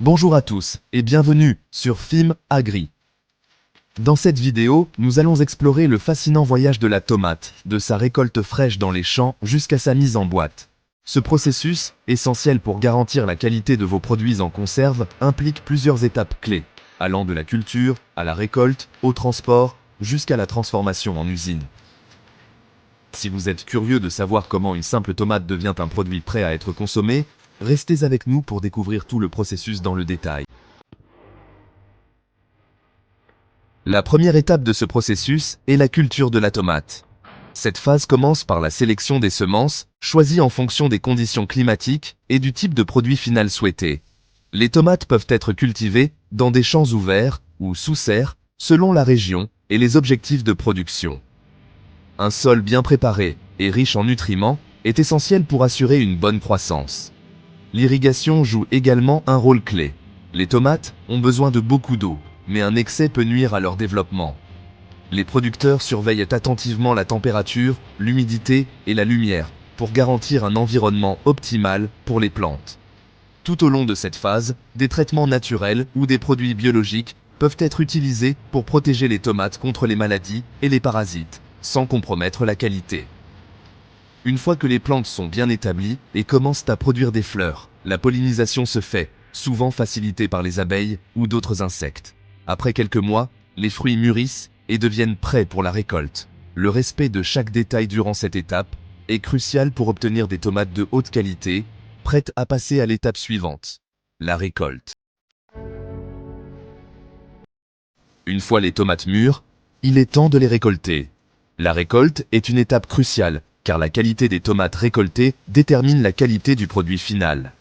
Bonjour à tous et bienvenue sur Film Agri. Dans cette vidéo, nous allons explorer le fascinant voyage de la tomate, de sa récolte fraîche dans les champs jusqu'à sa mise en boîte. Ce processus, essentiel pour garantir la qualité de vos produits en conserve, implique plusieurs étapes clés, allant de la culture, à la récolte, au transport, jusqu'à la transformation en usine. Si vous êtes curieux de savoir comment une simple tomate devient un produit prêt à être consommé, restez avec nous pour découvrir tout le processus dans le détail. La première étape de ce processus est la culture de la tomate. Cette phase commence par la sélection des semences, choisies en fonction des conditions climatiques et du type de produit final souhaité. Les tomates peuvent être cultivées dans des champs ouverts ou sous serre, selon la région et les objectifs de production. Un sol bien préparé et riche en nutriments est essentiel pour assurer une bonne croissance. L'irrigation joue également un rôle clé. Les tomates ont besoin de beaucoup d'eau, mais un excès peut nuire à leur développement. Les producteurs surveillent attentivement la température, l'humidité et la lumière pour garantir un environnement optimal pour les plantes. Tout au long de cette phase, des traitements naturels ou des produits biologiques peuvent être utilisés pour protéger les tomates contre les maladies et les parasites, sans compromettre la qualité. Une fois que les plantes sont bien établies et commencent à produire des fleurs, la pollinisation se fait, souvent facilitée par les abeilles ou d'autres insectes. Après quelques mois, les fruits mûrissent et deviennent prêts pour la récolte. Le respect de chaque détail durant cette étape est crucial pour obtenir des tomates de haute qualité, prêtes à passer à l'étape suivante, la récolte. Une fois les tomates mûres, il est temps de les récolter. La récolte est une étape cruciale, car la qualité des tomates récoltées détermine la qualité du produit final.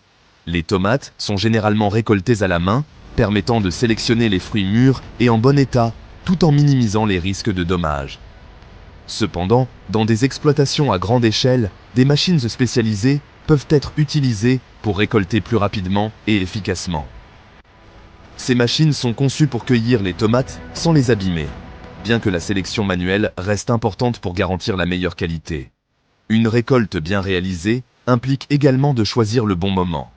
Les tomates sont généralement récoltées à la main, permettant de sélectionner les fruits mûrs et en bon état, tout en minimisant les risques de dommages. Cependant, dans des exploitations à grande échelle, des machines spécialisées peuvent être utilisées pour récolter plus rapidement et efficacement. Ces machines sont conçues pour cueillir les tomates sans les abîmer, bien que la sélection manuelle reste importante pour garantir la meilleure qualité. Une récolte bien réalisée implique également de choisir le bon moment.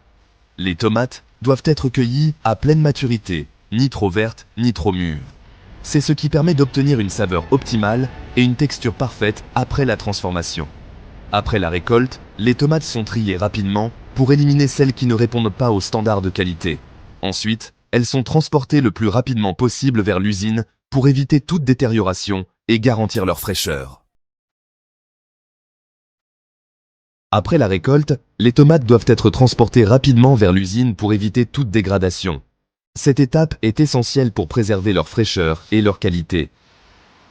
Les tomates doivent être cueillies à pleine maturité, ni trop vertes, ni trop mûres. C'est ce qui permet d'obtenir une saveur optimale et une texture parfaite après la transformation. Après la récolte, les tomates sont triées rapidement pour éliminer celles qui ne répondent pas aux standards de qualité. Ensuite, elles sont transportées le plus rapidement possible vers l'usine pour éviter toute détérioration et garantir leur fraîcheur. Après la récolte, les tomates doivent être transportées rapidement vers l'usine pour éviter toute dégradation. Cette étape est essentielle pour préserver leur fraîcheur et leur qualité.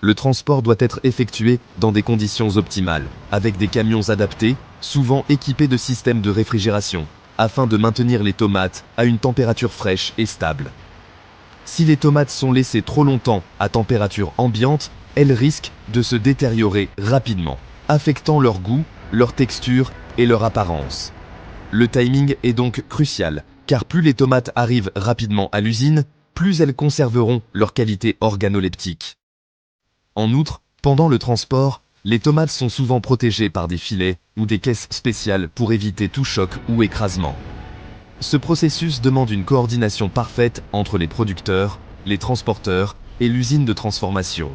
Le transport doit être effectué dans des conditions optimales, avec des camions adaptés, souvent équipés de systèmes de réfrigération, afin de maintenir les tomates à une température fraîche et stable. Si les tomates sont laissées trop longtemps à température ambiante, elles risquent de se détériorer rapidement, affectant leur goût, leur texture et leur apparence. Le timing est donc crucial, car plus les tomates arrivent rapidement à l'usine, plus elles conserveront leur qualité organoleptique. En outre, pendant le transport, les tomates sont souvent protégées par des filets ou des caisses spéciales pour éviter tout choc ou écrasement. Ce processus demande une coordination parfaite entre les producteurs, les transporteurs et l'usine de transformation.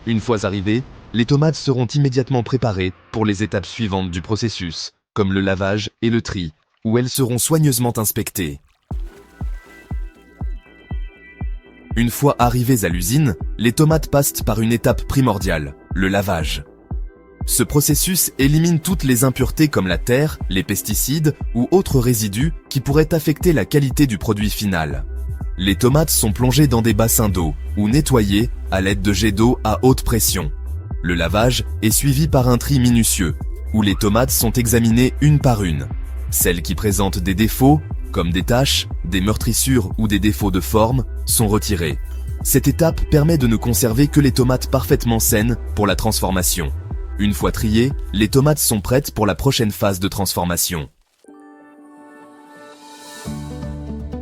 Une fois arrivées, les tomates seront immédiatement préparées pour les étapes suivantes du processus, comme le lavage et le tri, où elles seront soigneusement inspectées. Une fois arrivées à l'usine, les tomates passent par une étape primordiale, le lavage. Ce processus élimine toutes les impuretés comme la terre, les pesticides ou autres résidus qui pourraient affecter la qualité du produit final. Les tomates sont plongées dans des bassins d'eau ou nettoyées à l'aide de jets d'eau à haute pression. Le lavage est suivi par un tri minutieux, où les tomates sont examinées une par une. Celles qui présentent des défauts, comme des taches, des meurtrissures ou des défauts de forme, sont retirées. Cette étape permet de ne conserver que les tomates parfaitement saines pour la transformation. Une fois triées, les tomates sont prêtes pour la prochaine phase de transformation.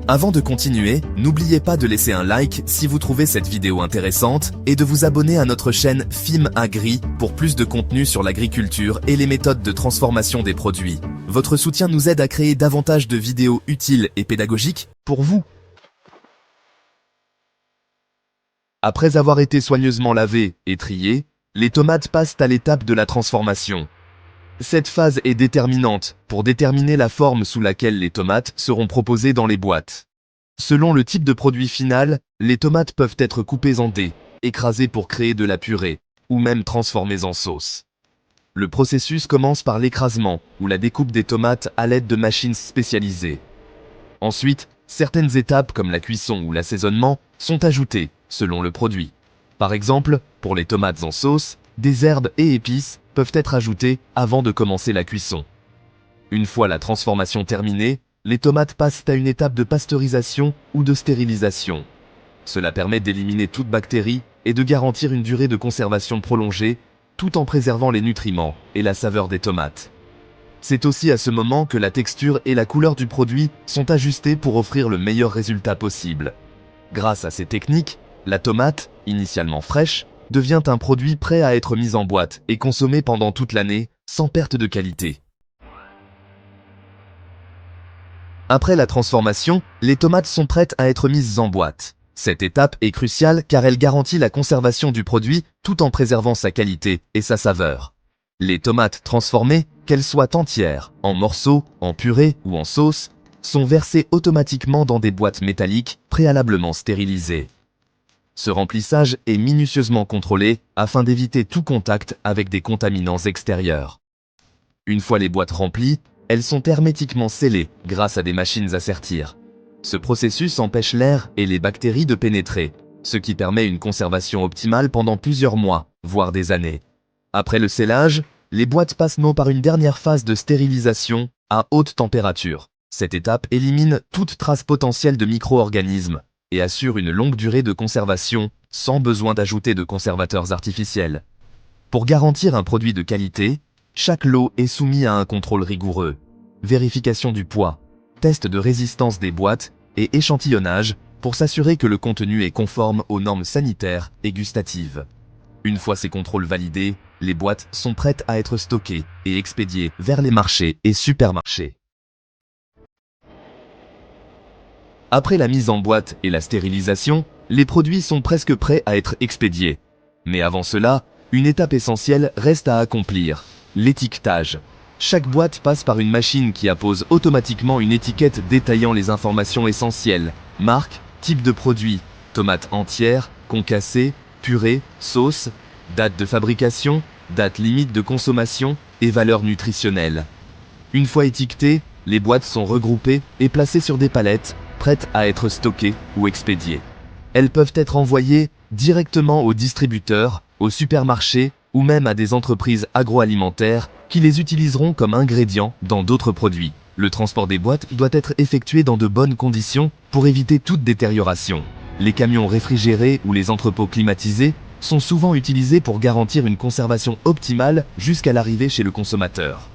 Avant de continuer, n'oubliez pas de laisser un like si vous trouvez cette vidéo intéressante et de vous abonner à notre chaîne FIM-Agri pour plus de contenu sur l'agriculture et les méthodes de transformation des produits. Votre soutien nous aide à créer davantage de vidéos utiles et pédagogiques pour vous. Après avoir été soigneusement lavées et triées, les tomates passent à l'étape de la transformation. Cette phase est déterminante pour déterminer la forme sous laquelle les tomates seront proposées dans les boîtes. Selon le type de produit final, les tomates peuvent être coupées en dés, écrasées pour créer de la purée, ou même transformées en sauce. Le processus commence par l'écrasement ou la découpe des tomates à l'aide de machines spécialisées. Ensuite, certaines étapes comme la cuisson ou l'assaisonnement sont ajoutées selon le produit. Par exemple, pour les tomates en sauce, des herbes et épices peuvent être ajoutées avant de commencer la cuisson. Une fois la transformation terminée, les tomates passent à une étape de pasteurisation ou de stérilisation. Cela permet d'éliminer toute bactérie et de garantir une durée de conservation prolongée, tout en préservant les nutriments et la saveur des tomates. C'est aussi à ce moment que la texture et la couleur du produit sont ajustées pour offrir le meilleur résultat possible. Grâce à ces techniques, la tomate, initialement fraîche, devient un produit prêt à être mis en boîte et consommé pendant toute l'année, sans perte de qualité. Après la transformation, les tomates sont prêtes à être mises en boîte. Cette étape est cruciale car elle garantit la conservation du produit tout en préservant sa qualité et sa saveur. Les tomates transformées, qu'elles soient entières, en morceaux, en purée ou en sauce, sont versées automatiquement dans des boîtes métalliques préalablement stérilisées. Ce remplissage est minutieusement contrôlé afin d'éviter tout contact avec des contaminants extérieurs. Une fois les boîtes remplies, elles sont hermétiquement scellées grâce à des machines à sertir. Ce processus empêche l'air et les bactéries de pénétrer, ce qui permet une conservation optimale pendant plusieurs mois, voire des années. Après le scellage, les boîtes passent par une dernière phase de stérilisation à haute température. Cette étape élimine toute trace potentielle de micro-organismes et assure une longue durée de conservation sans besoin d'ajouter de conservateurs artificiels. Pour garantir un produit de qualité, chaque lot est soumis à un contrôle rigoureux. Vérification du poids, test de résistance des boîtes et échantillonnage pour s'assurer que le contenu est conforme aux normes sanitaires et gustatives. Une fois ces contrôles validés, les boîtes sont prêtes à être stockées et expédiées vers les marchés et supermarchés. Après la mise en boîte et la stérilisation, les produits sont presque prêts à être expédiés. Mais avant cela, une étape essentielle reste à accomplir, l'étiquetage. Chaque boîte passe par une machine qui appose automatiquement une étiquette détaillant les informations essentielles, marque, type de produit, tomates entières, concassées, purée, sauce, date de fabrication, date limite de consommation et valeur nutritionnelle. Une fois étiquetées, les boîtes sont regroupées et placées sur des palettes, prêtes à être stockées ou expédiées. Elles peuvent être envoyées directement aux distributeurs, aux supermarchés ou même à des entreprises agroalimentaires qui les utiliseront comme ingrédients dans d'autres produits. Le transport des boîtes doit être effectué dans de bonnes conditions pour éviter toute détérioration. Les camions réfrigérés ou les entrepôts climatisés sont souvent utilisés pour garantir une conservation optimale jusqu'à l'arrivée chez le consommateur.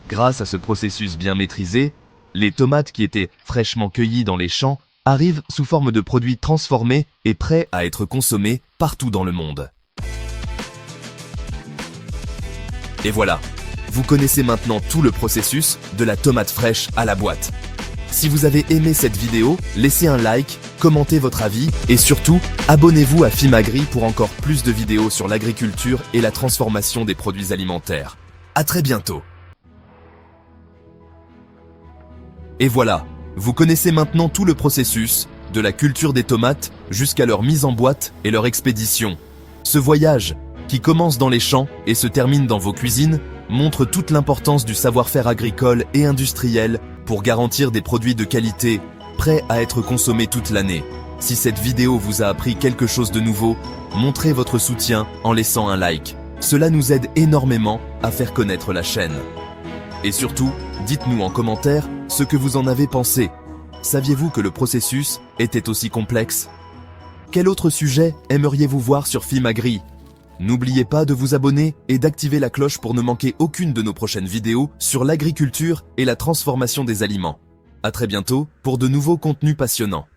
Grâce à ce processus bien maîtrisé, les tomates qui étaient fraîchement cueillies dans les champs arrivent sous forme de produits transformés et prêts à être consommés partout dans le monde. Et voilà, vous connaissez maintenant tout le processus de la tomate fraîche à la boîte. Si vous avez aimé cette vidéo, laissez un like, commentez votre avis et surtout, abonnez-vous à FIM-Agri pour encore plus de vidéos sur l'agriculture et la transformation des produits alimentaires. À très bientôt. Et voilà, vous connaissez maintenant tout le processus, de la culture des tomates jusqu'à leur mise en boîte et leur expédition. Ce voyage, qui commence dans les champs et se termine dans vos cuisines, montre toute l'importance du savoir-faire agricole et industriel pour garantir des produits de qualité, prêts à être consommés toute l'année. Si cette vidéo vous a appris quelque chose de nouveau, montrez votre soutien en laissant un like. Cela nous aide énormément à faire connaître la chaîne. Et surtout, dites-nous en commentaire ce que vous en avez pensé. Saviez-vous que le processus était aussi complexe? Quel autre sujet aimeriez-vous voir sur FIM-Agri? N'oubliez pas de vous abonner et d'activer la cloche pour ne manquer aucune de nos prochaines vidéos sur l'agriculture et la transformation des aliments. À très bientôt pour de nouveaux contenus passionnants.